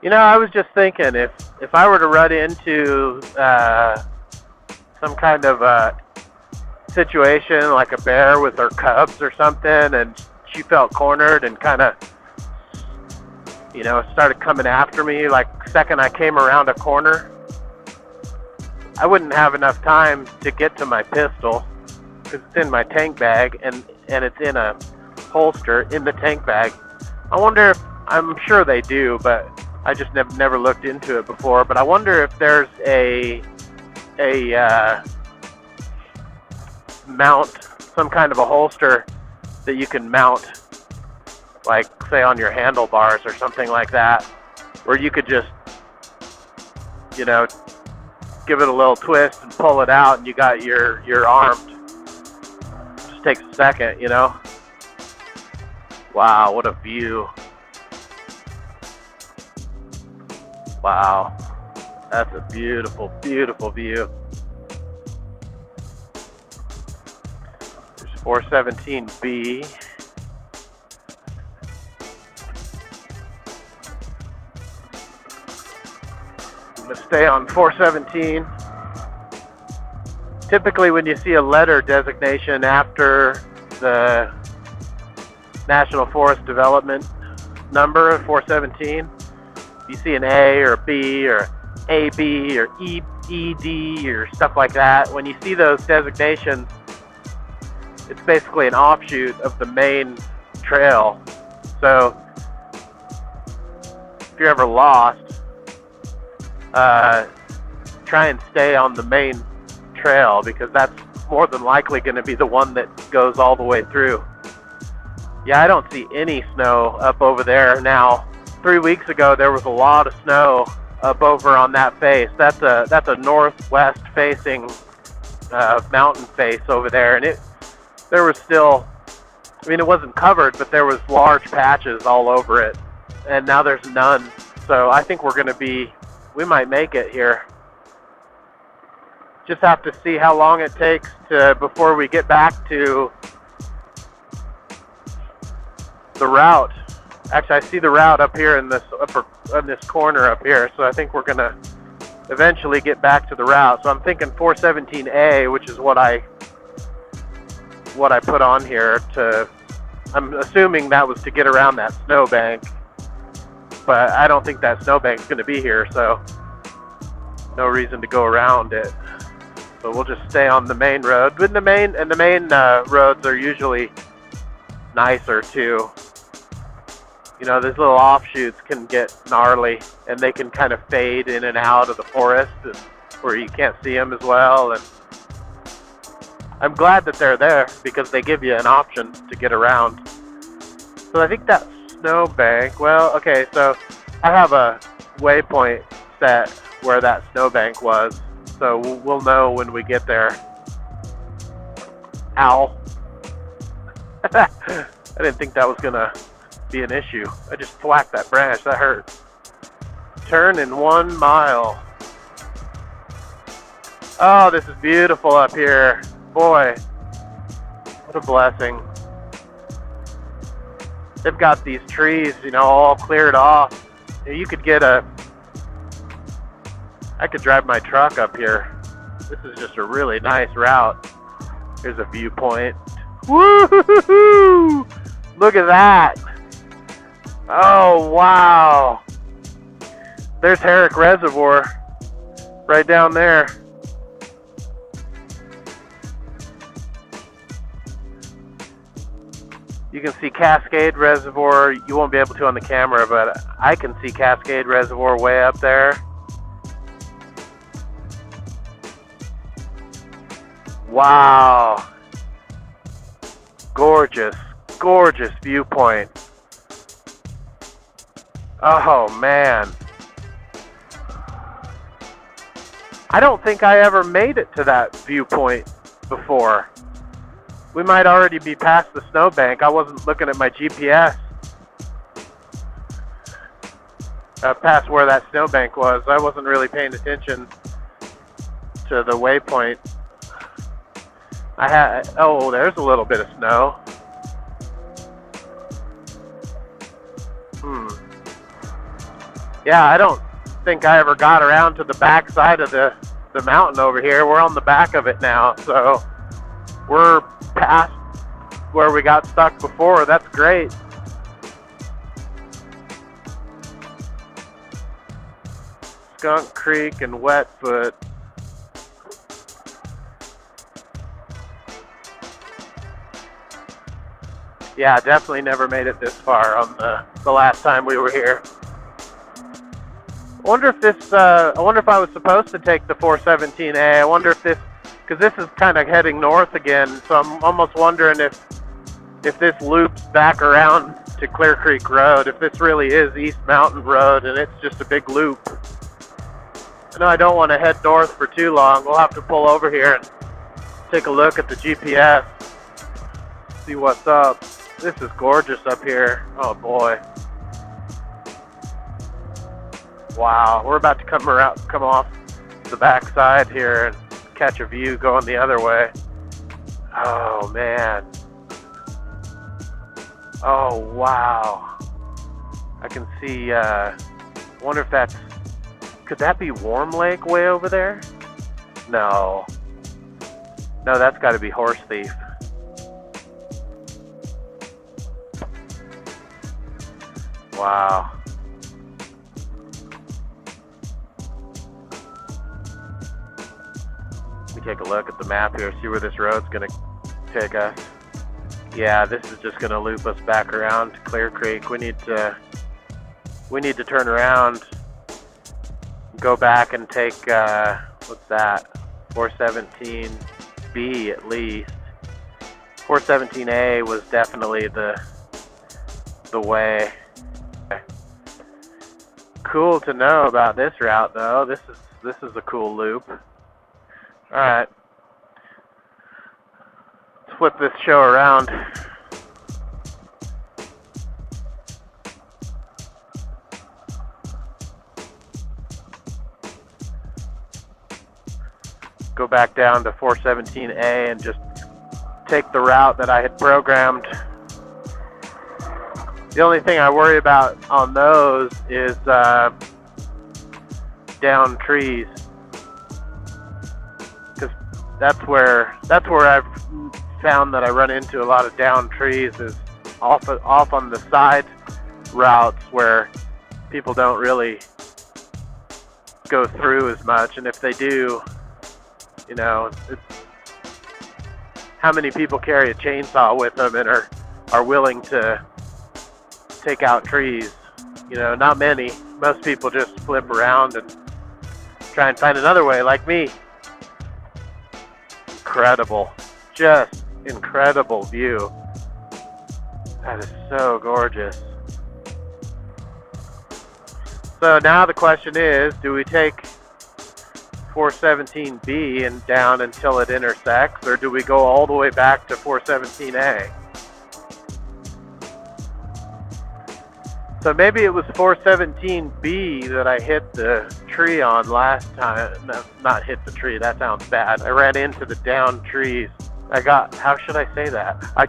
You know, I was just thinking if I were to run into some kind of situation like a bear with her cubs or something, and she felt cornered and kind of, you know, started coming after me like the second I came around a corner, I wouldn't have enough time to get to my pistol because it's in my tank bag and it's in a holster in the tank bag. I wonder if, I'm sure they do, but I just never looked into it before, but I wonder if there's a mount, some kind of a holster that you can mount, like say on your handlebars or something like that, where you could just, you know, give it a little twist and pull it out and you're armed. Just takes a second, you know. Wow, what a view. Wow, that's a beautiful, beautiful view. There's 417B. I'm going to stay on 417. Typically when you see a letter designation after the National Forest Development number of 417, you see an A or a B or AB or ED or stuff like that. When you see those designations, it's basically an offshoot of the main trail. So if you're ever lost, try and stay on the main trail because that's more than likely going to be the one that goes all the way through. Yeah, I don't see any snow up over there now. 3 weeks ago, there was a lot of snow up over on that face. That's a northwest facing mountain face over there, and there was still, I mean, it wasn't covered, but there was large patches all over it, and now there's none. So I think we might make it here. Just have to see how long it takes before we get back to the route. Actually, I see the route up here in this corner up here, so I think we're gonna eventually get back to the route. So I'm thinking 417A, which is what I put on here I'm assuming that was to get around that snowbank, but I don't think that snowbank's gonna be here, so no reason to go around it. So we'll just stay on the main road. But the main roads are usually nicer too. You know, these little offshoots can get gnarly, and they can kind of fade in and out of the forest where you can't see them as well. And I'm glad that they're there because they give you an option to get around. So I think that snowbank, well, okay, so I have a waypoint set where that snowbank was, so we'll know when we get there. Ow. I didn't think that was gonna be an issue. I just thwacked that branch. That hurt. Turn in 1 mile. Oh, this is beautiful up here. Boy, what a blessing. They've got these trees, you know, all cleared off. You could I could drive my truck up here. This is just a really nice route. Here's a viewpoint. Woo-hoo-hoo-hoo! Look at that. Oh, wow. There's Herrick Reservoir right down there. You can see Cascade Reservoir. You won't be able to on the camera, but I can see Cascade Reservoir way up there. Wow. Gorgeous, gorgeous viewpoint. Oh, man. I don't think I ever made it to that viewpoint before. We might already be past the snowbank. I wasn't looking at my GPS. Past where that snowbank was. I wasn't really paying attention to the waypoint. Oh, there's a little bit of snow. Yeah, I don't think I ever got around to the back side of the mountain over here. We're on the back of it now, so we're past where we got stuck before. That's great. Skunk Creek and Wetfoot. Yeah, definitely never made it this far on the last time we were here. I wonder if this, I wonder if I was supposed to take the 417A. I wonder if this, because this is kind of heading north again, so I'm almost wondering if this loops back around to Clear Creek Road, if this really is East Mountain Road and it's just a big loop. I know I don't want to head north for too long. We'll have to pull over here and take a look at the GPS, see what's up. This is gorgeous up here. Oh boy. Wow, we're about to come off the backside here and catch a view going the other way. Oh man. Oh wow. I can see, I wonder if that's, could that be Warm Lake way over there? No. No, that's got to be Horse Thief. Wow. Let me take a look at the map here, see where this road's going to take us. Yeah, this is just going to loop us back around to Clear Creek. We need to turn around, go back and take, what's that? 417B at least. 417A was definitely the way. Cool to know about this route though. This is a cool loop. Alright. Let's flip this show around. Go back down to 417A and just take the route that I had programmed. The only thing I worry about on those is down trees, because that's where I've found that I run into a lot of down trees is off on the side routes where people don't really go through as much, and if they do, you know, how many people carry a chainsaw with them and are willing to take out trees? You know, not many. Most people just flip around and try and find another way, like me. Incredible. Just incredible view. That is so gorgeous. So now the question is, do we take 417B and down until it intersects, or do we go all the way back to 417A? So maybe it was 417B that I hit the tree on last time. No, not hit the tree, that sounds bad. I ran into the down trees. How should I say that? I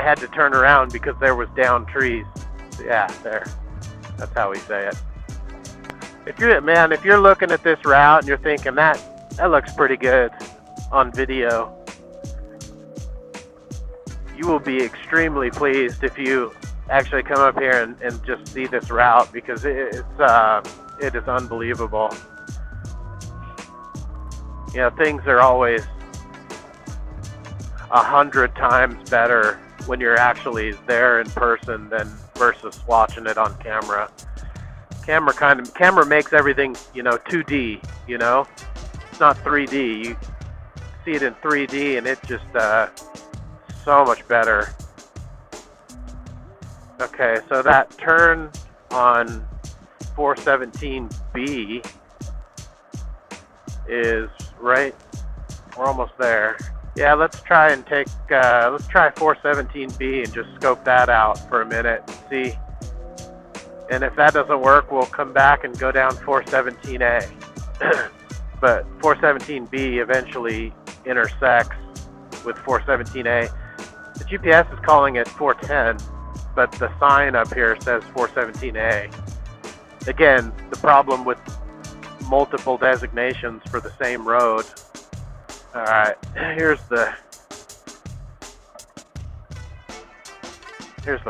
had to turn around because there was down trees. Yeah, there. That's how we say it. If you're looking at this route and you're thinking that looks pretty good on video, you will be extremely pleased if you actually come up here and just see this route, because it is unbelievable. You know, things are always 100 times better when you're actually there in person than versus watching it on camera. Camera makes everything, you know, 2D, you know? It's not 3D. You see it in 3D and it just so much better. Okay, so that turn on 417B is right. We're almost there. Yeah, let's try 417B and just scope that out for a minute and see. And if that doesn't work, we'll come back and go down 417A. But 417B eventually intersects with 417A. The GPS is calling it 410, but the sign up here says 417A. again, the problem with multiple designations for the same road. Alright, here's the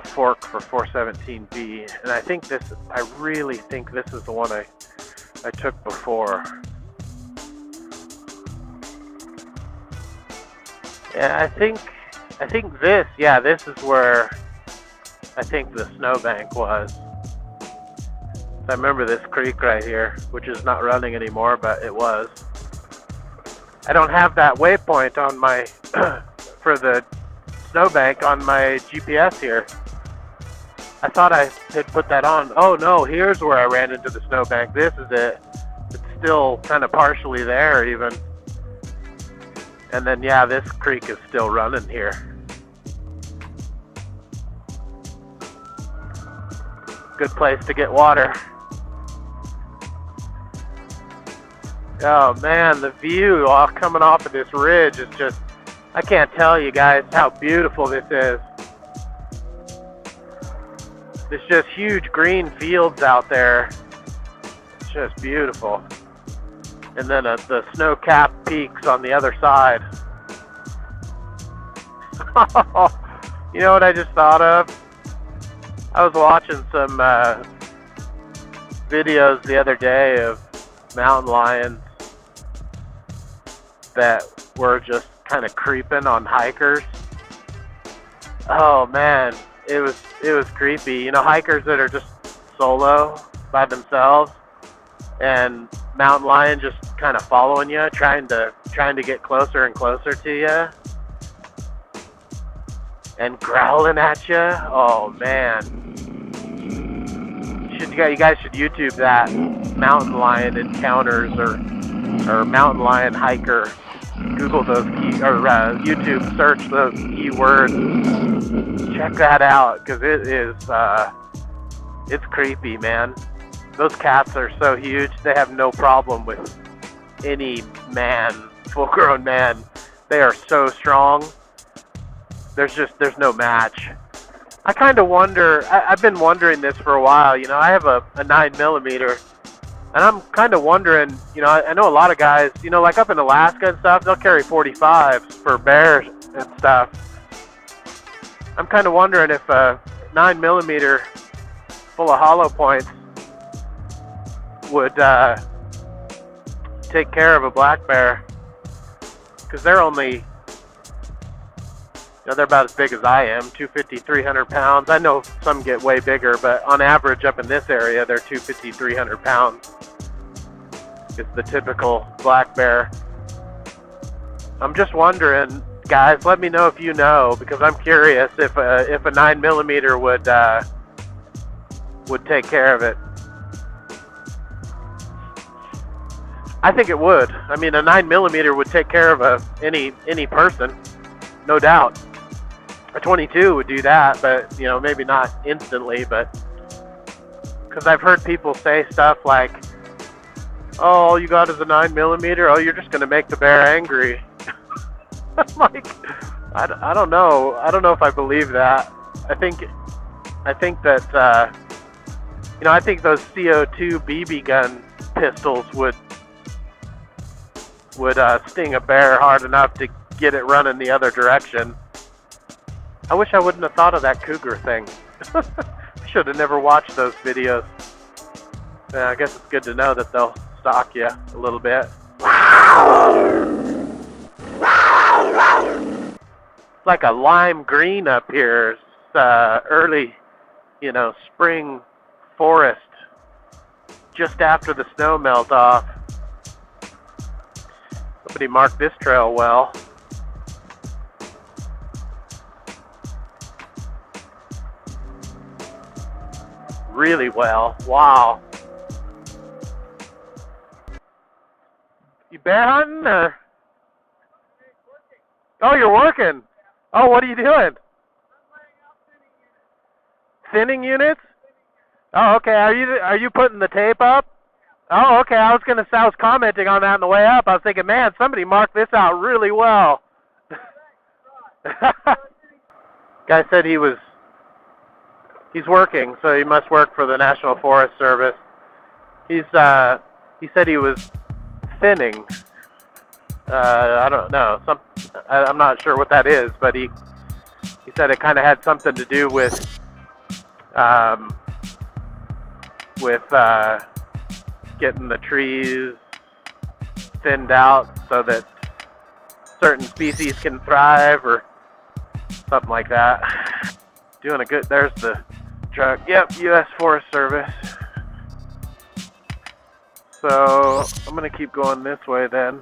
fork for 417B, and I really think this is the one I took before. Yeah, I think this is where I think the snowbank was. I remember this creek right here, which is not running anymore, but it was. I don't have that waypoint on my for the snowbank on my GPS here. I thought I had put that on. Oh no, here's where I ran into the snowbank. This is it. It's still kind of partially there even. And then yeah, this creek is still running here. Good place to get water. Oh man, the view all coming off of this ridge is just, I can't tell you guys how beautiful this is. There's just huge green fields out there. It's just beautiful. And then the snow-capped peaks on the other side. You know what I just thought of? I was watching some videos the other day of mountain lions that were just kind of creeping on hikers. Oh man, it was creepy. You know, hikers that are just solo by themselves, and mountain lion just kind of following you, trying to get closer and closer to you, and growling at you. Oh man. You guys should YouTube that, mountain lion encounters or mountain lion hiker. Google those YouTube search those keywords. Check that out, because it's creepy, man. Those cats are so huge, they have no problem with any man, full-grown man. They are so strong. There's no match. I kind of wonder, I've been wondering this for a while, you know, I have a 9mm, and I'm kind of wondering, you know, I know a lot of guys, you know, like up in Alaska and stuff, they'll carry 45s for bears and stuff. I'm kind of wondering if a 9mm full of hollow points would take care of a black bear, because they're only, they're about as big as I am, 250, 300 pounds. I know some get way bigger, but on average up in this area, they're 250, 300 pounds. It's the typical black bear. I'm just wondering, guys, let me know if you know, because I'm curious if a 9mm would take care of it. I think it would. I mean, a 9mm would take care of any person, no doubt. A 22 would do that, but you know, maybe not instantly, but because I've heard people say stuff like, oh, all you got is a 9mm, oh, you're just going to make the bear angry. I'm like, I don't know. I don't know if I believe that. I think that, you know, I think those CO2 BB gun pistols would sting a bear hard enough to get it running the other direction. I wish I wouldn't have thought of that cougar thing. Should have never watched those videos. I guess it's good to know that they'll stalk you a little bit. It's like a lime green up here. It's early, you know, spring forest, just after the snow melt off. Somebody marked this trail well. Really well. Wow. You bear hunting or? Oh, you're working. Oh, what are you doing? Thinning units? Oh, okay. Are you putting the tape up? Oh, okay. I was commenting on that on the way up. I was thinking, man, somebody marked this out really well. Guy said he's working, so he must work for the National Forest Service. He said he was thinning. I don't know. I'm not sure what that is, but he said it kind of had something to do with getting the trees thinned out so that certain species can thrive or something like that. Doing a good, there's the truck. Yep, U.S. Forest Service. So I'm gonna keep going this way then.